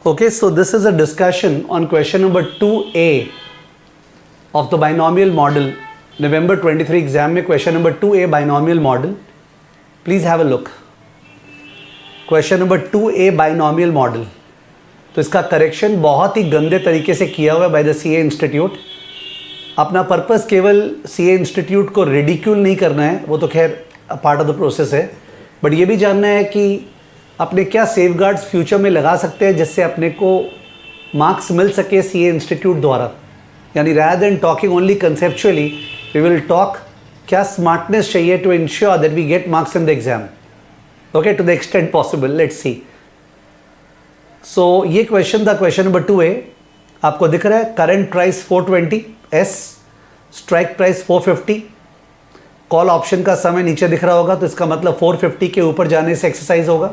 Okay, so this is a discussion on question number 2A of the binomial model. November 23 exam में question number 2A binomial model. Please have a look. Question number 2A binomial model. तो इसका correction बहुत ही गंदे तरीके से किया हुआ है बाय द CA इंस्टीट्यूट. अपना पर्पस केवल CA इंस्टीट्यूट को रिडिक्यूल नहीं करना है, वो तो खैर पार्ट ऑफ द प्रोसेस है, बट ये भी जानना है कि अपने क्या सेफगार्ड्स फ्यूचर में लगा सकते हैं जिससे अपने को मार्क्स मिल सके CA इंस्टीट्यूट द्वारा. यानी rather than talking only conceptually, we will talk क्या स्मार्टनेस चाहिए to ensure that we get marks in the exam. Okay, to the extent possible. Let's see. So ये क्वेश्चन था क्वेश्चन नंबर 2A. आपको दिख रहा है current price 420 S, strike price 450, call option का समय नीचे दिख रहा होगा, तो इसका मतलब 450 के ऊपर जाने से एक्सरसाइज होगा.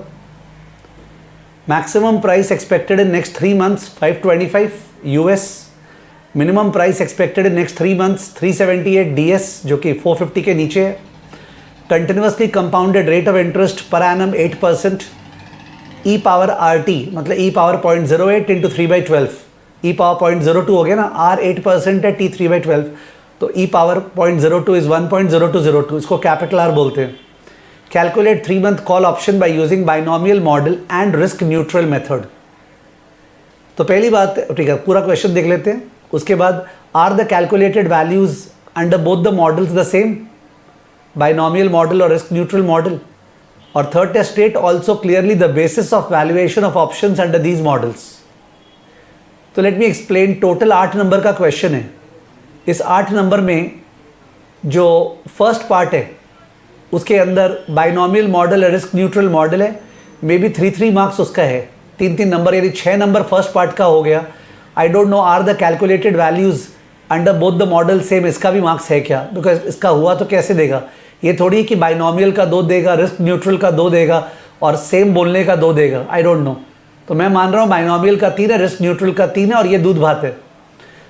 Maximum price expected in next 3 months 525 US. Minimum price expected in next 3 months 378 DS, जो कि 450 के नीचे है. Continuously compounded rate of interest per annum 8%. E power RT मतलब ई पावर 0.08 इंटू 3/12. ई पावर 0.02 हो गया ना, R 8% है, T 3/12, तो ई पावर 0.02 इज 1.0202. इसको कैपिटल R बोलते हैं. Calculate 3 month call option by using binomial model and risk neutral method. तो पहली बात, ठीक है, पूरा क्वेश्चन देख लेते हैं. उसके बाद are the calculated values under both the models the same, binomial model और रिस्क न्यूट्रल मॉडल. और third test state also clearly the basis of valuation of options under these models. तो let me explain. Total 8 number का question है. इस 8 number में जो first part है उसके अंदर बाइनोमियल मॉडल और रिस्क न्यूट्रल मॉडल है. मे बी 3 मार्क्स उसका है, 3 नंबर, यानी 6 नंबर फर्स्ट पार्ट का हो गया. I don't know are the calculated values under both the model same, इसका भी मार्क्स है क्या, बिकॉज इसका हुआ तो कैसे देगा. ये थोड़ी कि बाइनोमियल का 2 देगा, रिस्क न्यूट्रल का 2 देगा और सेम बोलने का 2 देगा. आई डोंट नो. तो मैं मान रहा हूँ बाइनोमियल का 3 है, रिस्क न्यूट्रल का 3 है, और ये दूध भात है.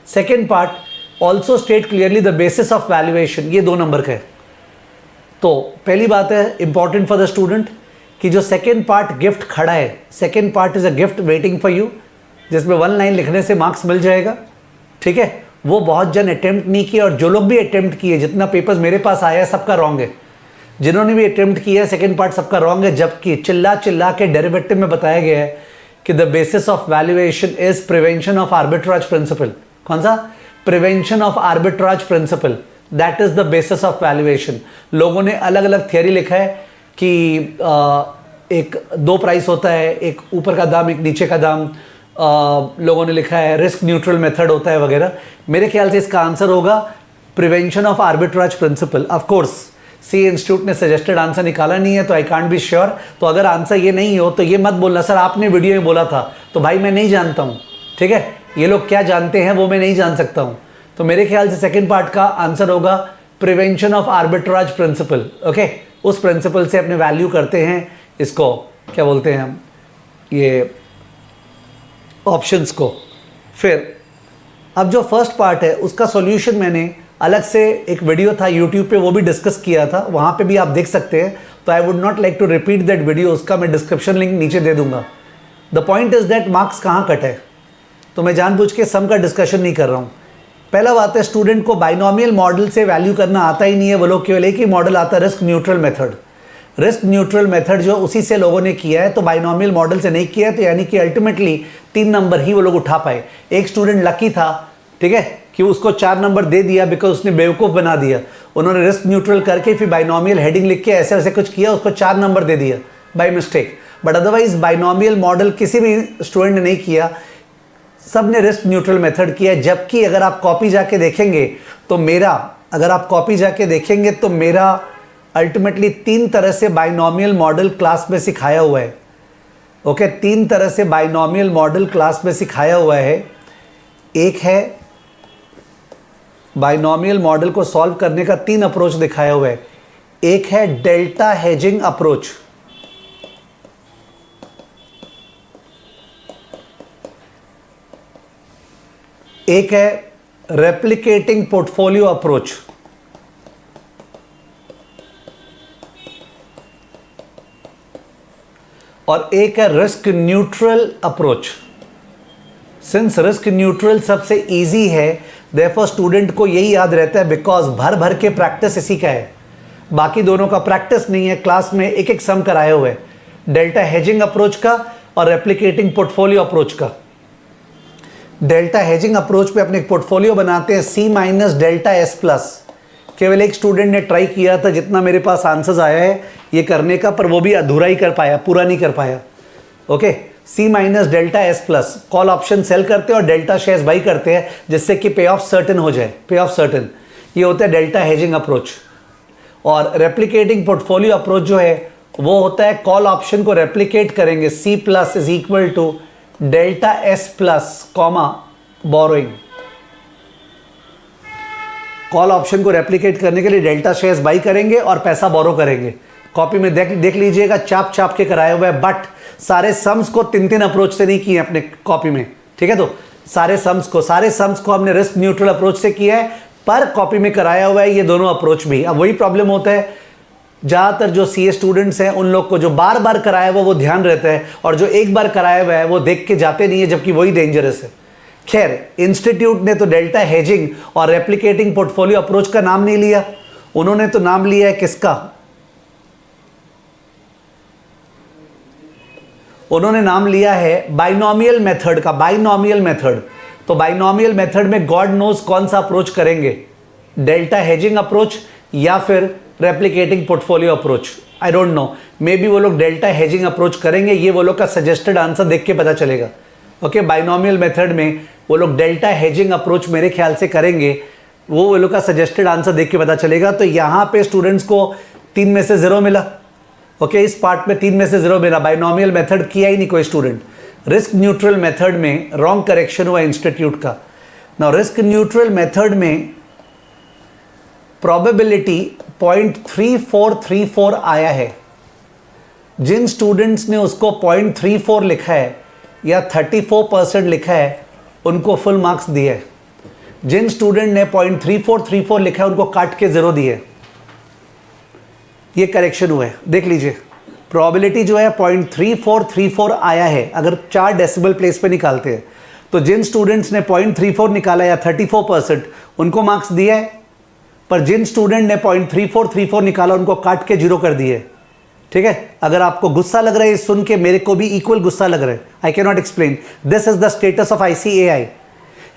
Second part also state clearly the basis of valuation, ये 2 नंबर का है. तो पहली बात है इंपॉर्टेंट फॉर द स्टूडेंट कि जो सेकेंड पार्ट गिफ्ट खड़ा है, second part is a gift waiting for you, जिसमें 1 लाइन लिखने से मार्क्स मिल जाएगा. ठीक है, वो बहुत जन अटेम्प्ट नहीं किए, और जो लोग भी अटेम्प्ट किए, जितना पेपर्स मेरे पास आया है सबका रॉन्ग है. जिन्होंने भी अटेम्प्ट किया है सेकेंड पार्ट सबका रॉन्ग है, जबकि चिल्ला चिल्ला के डेरिवेटिव में बताया गया है कि the basis of valuation is prevention of arbitrage principle. कौन सा? Prevention of arbitrage principle. That is the basis of valuation. लोगों ने अलग अलग थियरी लिखा है कि एक 2 प्राइस होता है, एक ऊपर का दाम एक नीचे का दाम. लोगों ने लिखा है रिस्क न्यूट्रल मेथड होता है वगैरह. मेरे ख्याल से इसका आंसर होगा prevention of arbitrage principle. Of course CA institute ने सजेस्टेड आंसर निकाला नहीं है, तो आई कांट बी श्योर. तो अगर आंसर ये नहीं हो तो ये मत बोलना सर आपने वीडियो में बोला था. तो भाई मैं नहीं जानता हूँ, ठीक है, ये लोग क्या जानते हैं वो मैं नहीं जान सकता हूँ. तो मेरे ख्याल से सेकेंड पार्ट का आंसर होगा prevention of arbitrage principle. Okay, उस प्रिंसिपल से अपने वैल्यू करते हैं इसको, क्या बोलते हैं हम, ये ऑप्शंस को. फिर अब जो फर्स्ट पार्ट है उसका सॉल्यूशन मैंने अलग से एक वीडियो था यूट्यूब पे, वो भी डिस्कस किया था, वहाँ पे भी आप देख सकते हैं. तो I would not like to repeat that video, उसका मैं डिस्क्रिप्शन लिंक नीचे दे दूंगा. The point is that marks कहाँ कट है, तो मैं जानबूझ के सम का डिस्कशन नहीं कर रहा हूँ. पहला बात है स्टूडेंट को बाइनोमियल मॉडल से वैल्यू करना आता ही नहीं है. वो लोग केवल एक ही मॉडल आता है, risk neutral method. Risk neutral method जो उसी से लोगों ने किया है, तो बाइनोमियल मॉडल से नहीं किया है, तो यानी कि अल्टीमेटली 3 नंबर ही वो लोग उठा पाए. एक स्टूडेंट लकी था, ठीक है, कि उसको 4 नंबर दे दिया बिकॉज उसने बेवकूफ़ बना दिया. उन्होंने रिस्क न्यूट्रल करके फिर बाइनोमियल हेडिंग लिख के ऐसे ऐसे कुछ किया, उसको 4 नंबर दे दिया by mistake. But otherwise binomial model किसी भी स्टूडेंट ने नहीं किया, सब ने रिस्क न्यूट्रल मेथड किया. जबकि अगर आप कॉपी जाके देखेंगे तो मेरा, अगर आप कॉपी जाके देखेंगे तो मेरा अल्टीमेटली 3 तरह से बाइनोमियल मॉडल क्लास में सिखाया हुआ है. ओके, 3 तरह से बाइनोमियल मॉडल क्लास में सिखाया हुआ है. एक है बाइनोमियल मॉडल को सॉल्व करने का 3 अप्रोच दिखाया हुआ है. एक है डेल्टा हेजिंग अप्रोच, एक है रेप्लिकेटिंग पोर्टफोलियो अप्रोच, और एक है risk neutral approach. Since risk neutral सबसे इजी है, देयरफॉर स्टूडेंट को यही याद रहता है, बिकॉज भर भर के प्रैक्टिस इसी का है, बाकी दोनों का प्रैक्टिस नहीं है। क्लास में एक एक सम कराए हुए, डेल्टा हेजिंग अप्रोच का और रेप्लिकेटिंग पोर्टफोलियो अप्रोच का। डेल्टा हेजिंग अप्रोच पे अपने पोर्टफोलियो बनाते हैं C minus delta S plus. केवल एक स्टूडेंट ने ट्राई किया था, जितना मेरे पास आंसर्स आया है ये करने का, पर वो भी अधूरा ही कर पाया, पूरा नहीं कर पाया। Okay, C minus delta S plus, call option sell करते हैं और डेल्टा शेयर्स बाई करते हैं, जिससे कि पे ऑफ सर्टेन हो जाए, पे ऑफ सर्टेन। ये होता है डेल्टा हेजिंग अप्रोच। और रेप्लिकेटिंग पोर्टफोलियो अप्रोच जो है वो होता है कॉल ऑप्शन को रेप्लिकेट करेंगे, C plus is equal to delta S plus comma borrowing. Call option को रेप्लिकेट करने के लिए डेल्टा शेयर्स बाई करेंगे और पैसा बोरो करेंगे। कॉपी में देख लीजिएगा, चाप चाप के कराया हुआ है, बट सारे सम्स को तीन तीन अप्रोच से नहीं किए अपने कॉपी में, ठीक है। तो सारे सम्स को हमने रिस्क न्यूट्रल अप्रोच से किया है, पर कॉपी में कराया हुआ है ये दोनों अप्रोच भी। अब वही प्रॉब्लम होता है, ज़्यादातर जो CA स्टूडेंट्स हैं उन लोग को जो बार बार कराया हुआ वो ध्यान रहता है, और जो एक बार कराया हुआ है वो देख के जाते नहीं है, जबकि वही डेंजरस है। खैर, इंस्टीट्यूट ने तो डेल्टा हेजिंग और रेप्लिकेटिंग पोर्टफोलियो अप्रोच का नाम नहीं लिया, उन्होंने तो नाम लिया है किसका, उन्होंने नाम लिया है बाइनोमियल मेथड का। बाइनोमियल मेथड, तो बाइनोमियल मेथड में गॉड नोज कौन सा अप्रोच करेंगे, डेल्टा हेजिंग अप्रोच या फिर replicating portfolio approach. I don't no, may be वो लोग डेल्टा हेजिंग अप्रोच करेंगे, ये वो लोग का सजेस्टेड आंसर देख के पता चलेगा। ओके, बाइनोमियल मेथड में वो लोग डेल्टा हेजिंग अप्रोच मेरे ख्याल से करेंगे, वो लोग का सजेस्टेड आंसर देख के पता चलेगा। तो यहाँ पे स्टूडेंट्स को 3 में से 0 मिला। ओके, इस पार्ट में 3 में से 0 मिला, बाइनोमियल मेथड किया ही नहीं कोई स्टूडेंट। रिस्क न्यूट्रल मेथड में रॉन्ग करेक्शन हुआ इंस्टीट्यूट का। नाउ रिस्क न्यूट्रल मेथड में प्रोबेबिलिटी 0.3434 आया है। जिन स्टूडेंट्स ने उसको 0.34 लिखा है या 34% लिखा है उनको फुल मार्क्स दिए। जिन स्टूडेंट ने 0.3434 लिखा है उनको काट के 0 दिए। ये करेक्शन हुआ है, देख लीजिए। प्रोबेबिलिटी जो है 0.3434 आया है, अगर 4 डेसिबल प्लेस पे निकालते हैं तो जिन स्टूडेंट्स ने 0.34 निकाला या 34% उनको मार्क्स दिया है, पर जिन स्टूडेंट ने 0.3434 निकाला उनको काट के 0 कर दिए। ठीक है, अगर आपको गुस्सा लग रहा है सुन के, मेरे को भी इक्वल गुस्सा लग रहा है, I can not explain. This is the status of ICAI।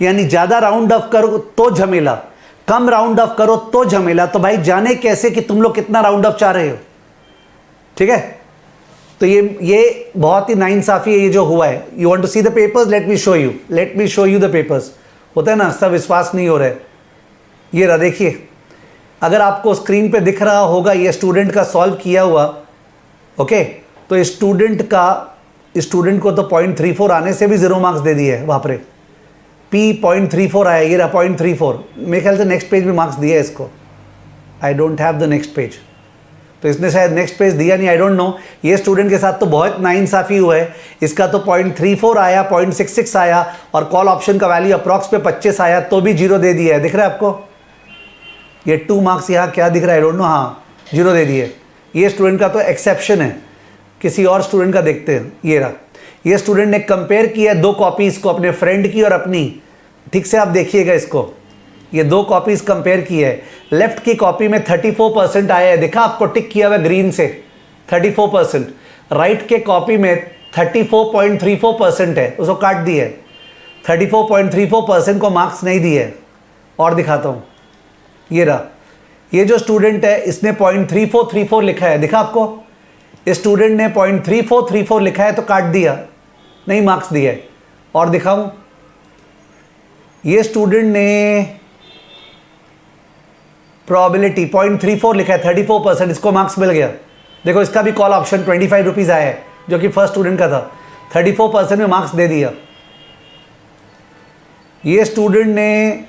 यानी ज्यादा राउंड ऑफ करो तो झमेला, कम राउंड ऑफ करो तो झमेला। तो भाई जाने कैसे कि तुम लोग कितना राउंड ऑफ चाह रहे हो। ठीक है, तो ये बहुत ही नाइंसाफी है ये जो हुआ है। You want to see the papers, let me show you the papers. होता है ना, सब विश्वास नहीं हो रहा है। ये रहा, देखिए, अगर आपको स्क्रीन पे दिख रहा होगा ये स्टूडेंट का सॉल्व किया हुआ। ओके, तो स्टूडेंट को तो 0.34 आने से भी 0 मार्क्स दे दिए है वहाँ पर। P 0.34 आया, ये रहा 0.34। मेरे ख्याल से नेक्स्ट पेज में मार्क्स दिया है इसको। I don't have the next page, तो इसने शायद नेक्स्ट पेज दिया नहीं, आई डोंट नो। ये स्टूडेंट के साथ तो बहुत नाइंसाफी हुआ है। इसका तो 0.34 आया, 0.66 आया और कॉल ऑप्शन का वैल्यू अप्रॉक्स पे 25 आया, तो भी 0 दे दिया है। दिख रहा है आपको ये 2 मार्क्स यहाँ क्या दिख रहा है, आई डोंट नो। हाँ, 0 दे दिए। ये स्टूडेंट का तो एक्सेप्शन है। किसी और स्टूडेंट का देखते हैं। ये रहा, ये स्टूडेंट ने कंपेयर किया 2 कॉपीज को, अपने फ्रेंड की और अपनी। ठीक से आप देखिएगा इसको, ये 2 कॉपीज कंपेयर की है। लेफ्ट की कॉपी में 34% आया है, देखा आपको टिक किया हुआ ग्रीन से 34%। राइट के कॉपी में 34.34% है, उसको काट दिया है। 34.34% को मार्क्स नहीं दिए। और दिखाता हूँ, ये रहा, ये जो स्टूडेंट है इसने 0.3434 लिखा है, दिखा आपको। इस स्टूडेंट ने 0.3434 लिखा है तो काट दिया, नहीं मार्क्स दिया है। और दिखाऊं, ये स्टूडेंट ने प्रोबेबिलिटी 0.34 लिखा है, 34%, इसको मार्क्स मिल गया। देखो, इसका भी कॉल ऑप्शन 25 रुपीज़ आया है, जो कि फर्स्ट स्टूडेंट का था। 34% में मार्क्स दे दिया। ये स्टूडेंट ने,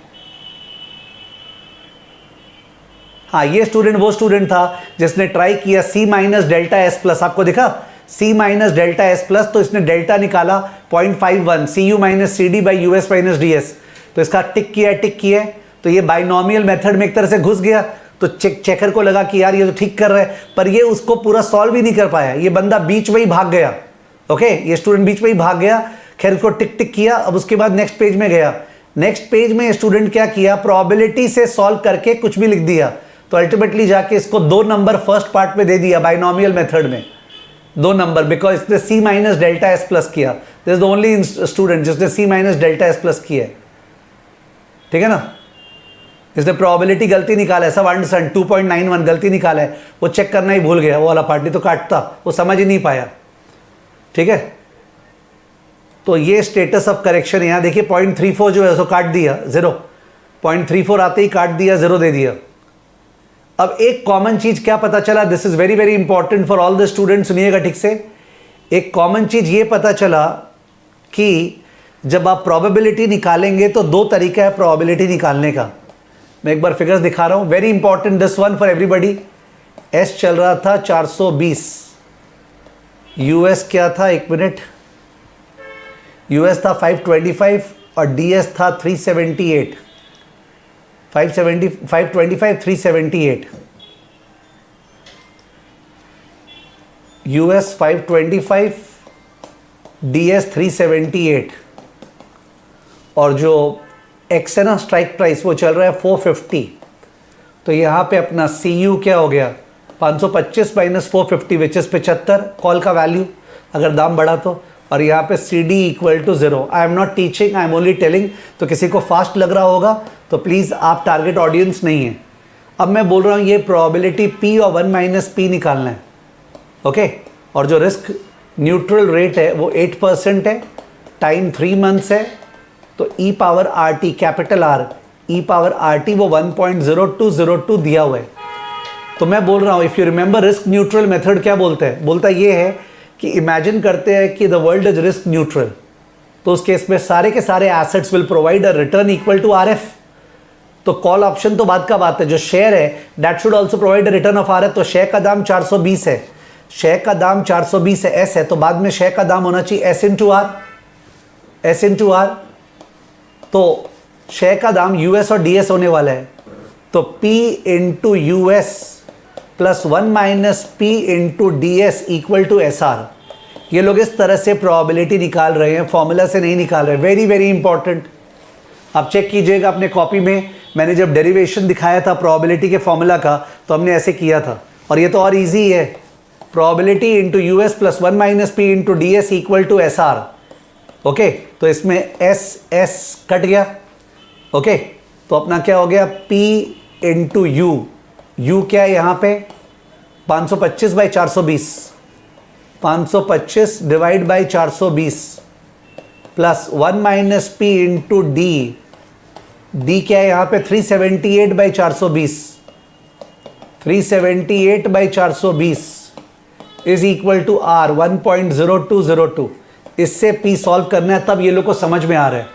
हाँ, ये स्टूडेंट वो स्टूडेंट था जिसने ट्राई किया C minus delta S plus. आपको दिखा C minus delta S plus, तो इसने डेल्टा निकाला 0.51, CU minus CD by US minus DS। तो इसका टिक किया। तो ये बाइनोमियल मेथड में एक तरह से घुस गया। तो चेकर को लगा कि यार ये तो ठीक कर रहा है, पर ये उसको पूरा सॉल्व ही नहीं कर पाया। ये बंदा बीच में ही भाग गया। ओके, ये स्टूडेंट बीच में ही भाग गया खैर उसको टिक टिक किया, अब उसके बाद नेक्स्ट पेज में गया, नेक्स्ट पेज में स्टूडेंट क्या किया, प्रोबेबिलिटी से सॉल्व करके कुछ भी लिख दिया, तो अल्टीमेटली जाके इसको 2 नंबर फर्स्ट पार्ट में दे दिया बाइनोमियल मेथड में, 2 नंबर, बिकॉज इसने सी माइनस डेल्टा एस प्लस किया। This is the only student जिसने सी माइनस डेल्टा एस प्लस किया है, ठीक है ना। इसने प्रोबेबिलिटी गलती निकाला है, सब अंडरस्टैंड, 2.91 गलती निकाला है, वो चेक करना ही भूल गया, वो वाला पार्टी तो काटता, वो समझ ही नहीं पाया, ठीक है। तो ये स्टेटस ऑफ करेक्शन है। यहाँ देखिए 0.34 जो है उसको काट दिया, 0, 0.34 आते ही काट दिया, 0 दे दिया। अब एक कॉमन चीज क्या पता चला, this is very very important for all the student, सुनिएगा ठीक से। एक कॉमन चीज ये पता चला कि जब आप प्रोबेबिलिटी निकालेंगे तो 2 तरीका है प्रोबेबिलिटी निकालने का। मैं एक बार फिगर्स दिखा रहा हूं, very important this one for everybody. S चल रहा था 420, यूएस क्या था, 1 मिनट, यूएस था 525 और डीएस था 378, 525 378, यूएस 525, डीएस 378, और जो एक्स है ना स्ट्राइक प्राइस वो चल रहा है 450। तो यहाँ पे अपना सी यू क्या हो गया, 525 माइनस 450 विच इज 75 कॉल का वैल्यू अगर दाम बढ़ा तो, और यहाँ पे C D equal to 0। I am not teaching, I am only telling. तो किसी को फास्ट लग रहा होगा तो प्लीज़ आप टारगेट ऑडियंस नहीं है। अब मैं बोल रहा हूँ ये प्रोबेबिलिटी पी और 1 माइनस पी निकालना है, ओके। और जो रिस्क न्यूट्रल रेट है वो 8% है, टाइम 3 मंथ्स है, तो e power r t capital R, e power r t वो 1.0202 दिया हुआ है। तो मैं बोल रहा हूँ if you remember risk neutral method क्या बोलता है, बोलता ये है कि इमेजिन करते हैं कि the world is risk neutral, तो उस केस में सारे के सारे assets will provide a return equal to R F. तो कॉल ऑप्शन तो बाद का बात है, जो शेयर है that should also provide a return of R F. तो शेयर का दाम 420 है, शेयर का दाम 420 है, एस है, तो बाद में शेयर का दाम होना चाहिए S into R, S into R. तो शेयर का दाम यूएस और डीएस होने वाला है, तो P into U S plus 1 minus P into D S equal to S R. ये लोग इस तरह से प्रोबेबिलिटी निकाल रहे हैं, फॉर्मूला से नहीं निकाल रहे। वेरी वेरी इंपॉर्टेंट, आप चेक कीजिएगा अपने कॉपी में। मैंने जब डेरिवेशन दिखाया था प्रोबेबिलिटी के फॉर्मूला का तो हमने ऐसे किया था, और ये तो और इजी है, probability into U S plus 1 minus P into D S equal to S R, okay. तो इसमें एस एस कट गया, ओके। तो अपना क्या हो गया, P इंटू यू, यू क्या है यहाँ पे 525 by 420, 525 divide by 420 plus 1 minus P into D, D क्या है यहाँ पे 378 by 420, 378 by 420 is equal to R 1.0202। इससे पी सॉल्व करना है, तब ये लोग को समझ में आ रहा है।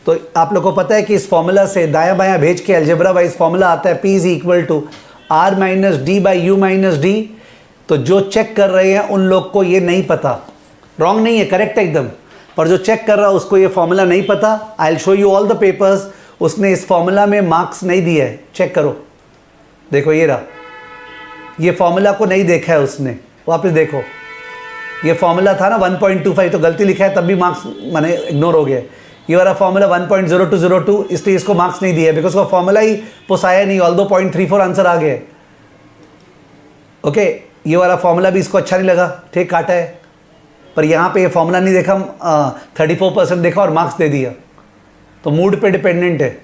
तो आप लोग को पता है कि इस फॉर्मूला से दायां बायां भेज के अलजेब्रा वाइज फॉर्मूला आता है, P is equal to R minus D by U minus D. तो जो चेक कर रहे हैं उन लोग को ये नहीं पता, रॉन्ग नहीं है, करेक्ट है एकदम, पर जो चेक कर रहा है उसको ये फॉर्मूला नहीं पता। I will show you all the papers, उसने इस फॉर्मूला में मार्क्स नहीं दिया है, चेक करो, देखो ये रहा, ये फॉर्मूला को नहीं देखा है उसने, वापस देखो, ये फॉर्मूला था ना 1.25, तो गलती लिखा है तब भी मार्क्स माने इग्नोर हो गया। ये वाला फॉर्मूला 1.0202, इसलिए इसको मार्क्स नहीं दिया, बिकॉज वो फॉर्मूला ही पोसाया नहीं, ऑल्दो 0.34 आंसर आ गया, ओके। ये वाला फॉर्मूला भी इसको अच्छा नहीं लगा, ठीक काटा है, पर यहाँ पे ये फॉर्मूला नहीं देखा, 34% देखा और मार्क्स दे दिया। तो मूड पे डिपेंडेंट है।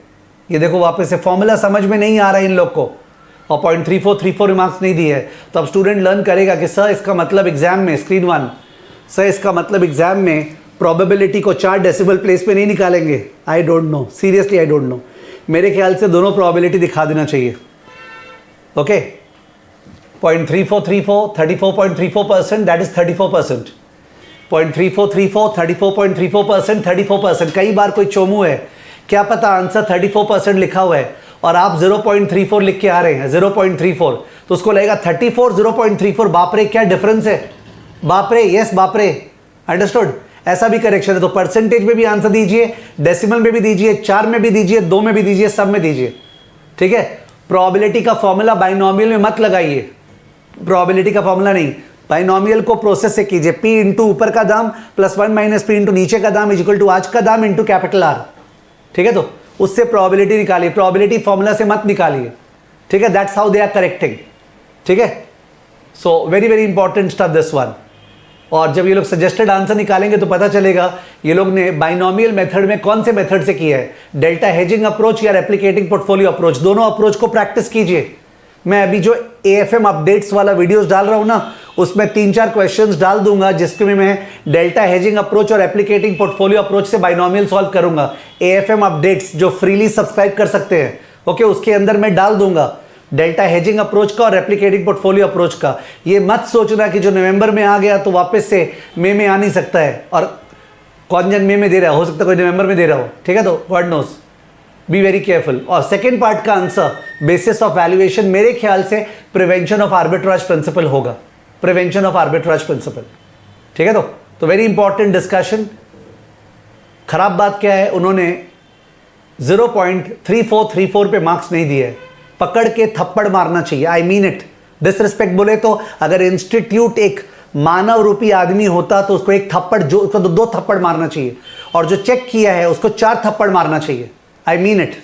ये देखो वापस से फॉर्मूला समझ में नहीं आ रहा है इन लोग को, और 0.34 मार्क्स नहीं दिए है। तो अब स्टूडेंट लर्न करेगा कि सर इसका मतलब एग्जाम में, स्क्रीन 1, सर इसका मतलब एग्जाम में प्रोबेबिलिटी को 4 डेसिमल प्लेस पे नहीं निकालेंगे। आई don't no, seriously I don't no, मेरे ख्याल से दोनों प्रोबेबिलिटी दिखा देना चाहिए, ओके। 0.3434 34.34%, that is 34%, 0.3434 34.34%, 34%। कई बार कोई चोमू है, क्या पता आंसर 34% लिखा हुआ है और आप 0.34 लिख के आ रहे हैं, 0.34, तो उसको लगेगा 34 0.34, बाप रे क्या डिफरेंस है, बाप रे, यस बाप रे, अंडरस्टूड। ऐसा भी करेक्शन है, तो परसेंटेज में भी आंसर दीजिए, डेसिमल में भी दीजिए, 4 में भी दीजिए, 2 में भी दीजिए, सब में दीजिए, ठीक है। प्रोबेबिलिटी का फॉर्मूला बाइनोमियल में मत लगाइए, प्रोबेबिलिटी का फॉर्मूला नहीं, बाइनोमियल को प्रोसेस से कीजिए, P इंटू ऊपर का दाम प्लस 1 माइनस P इंटू नीचे का दाम इक्वल टू आज का दाम इंटू कैपिटल R। ठीक है, तो उससे प्रोबेबिलिटी निकालिए, प्रोबेबिलिटी फॉर्मूला से मत निकालिए। ठीक है, that's how they are correcting. ठीक है, so very very important stuff this one. और जब ये लोग सजेस्टेड आंसर निकालेंगे तो पता चलेगा ये लोग ने बाइनोमियल मेथड में कौन से मेथड से किया है, डेल्टा हेजिंग अप्रोच या रेप्लिकेटिंग पोर्टफोलियो अप्रोच। दोनों अप्रोच को प्रैक्टिस कीजिए। मैं अभी जो AFM अपडेट्स वाला वीडियोस डाल रहा हूं ना, उसमें 3-4 क्वेश्चंस डाल दूंगा जिसके में मैं डेल्टा हेजिंग अप्रोच और रेप्लिकेटिंग पोर्टफोलियो अप्रोच से बाइनोमियल सॉल्व करूंगा। AFM अपडेट्स जो फ्रीली सब्सक्राइब कर सकते हैं, ओके, उसके अंदर मैं डाल दूंगा डेल्टा हेजिंग अप्रोच का और रेप्लिकेटिंग पोर्टफोलियो अप्रोच का। ये मत सोचना कि जो नवंबर में आ गया तो वापस से मई में आ नहीं सकता है, और कौन जन मई में दे रहा हो सकता है कोई नवंबर में दे रहा हो। ठीक है, तो God knows, be very careful. और सेकेंड पार्ट का आंसर बेसिस ऑफ वैल्यूएशन मेरे ख्याल से प्रिवेंशन ऑफ आर्बिट्राज प्रिंसिपल होगा, प्रिवेंशन ऑफ आर्बिट्राज प्रिंसिपल। ठीक है, तो वेरी इंपॉर्टेंट डिस्कशन। खराब बात क्या है, उन्होंने 0.3434 पे मार्क्स नहीं दिए। पकड़ के थप्पड़ मारना चाहिए, आई मीन इट। डिसरिस्पेक्ट बोले तो अगर इंस्टीट्यूट एक मानव रूपी आदमी होता तो उसको एक थप्पड़, जो उसको 2 थप्पड़ मारना चाहिए, और जो चेक किया है उसको 4 थप्पड़ मारना चाहिए। I mean it.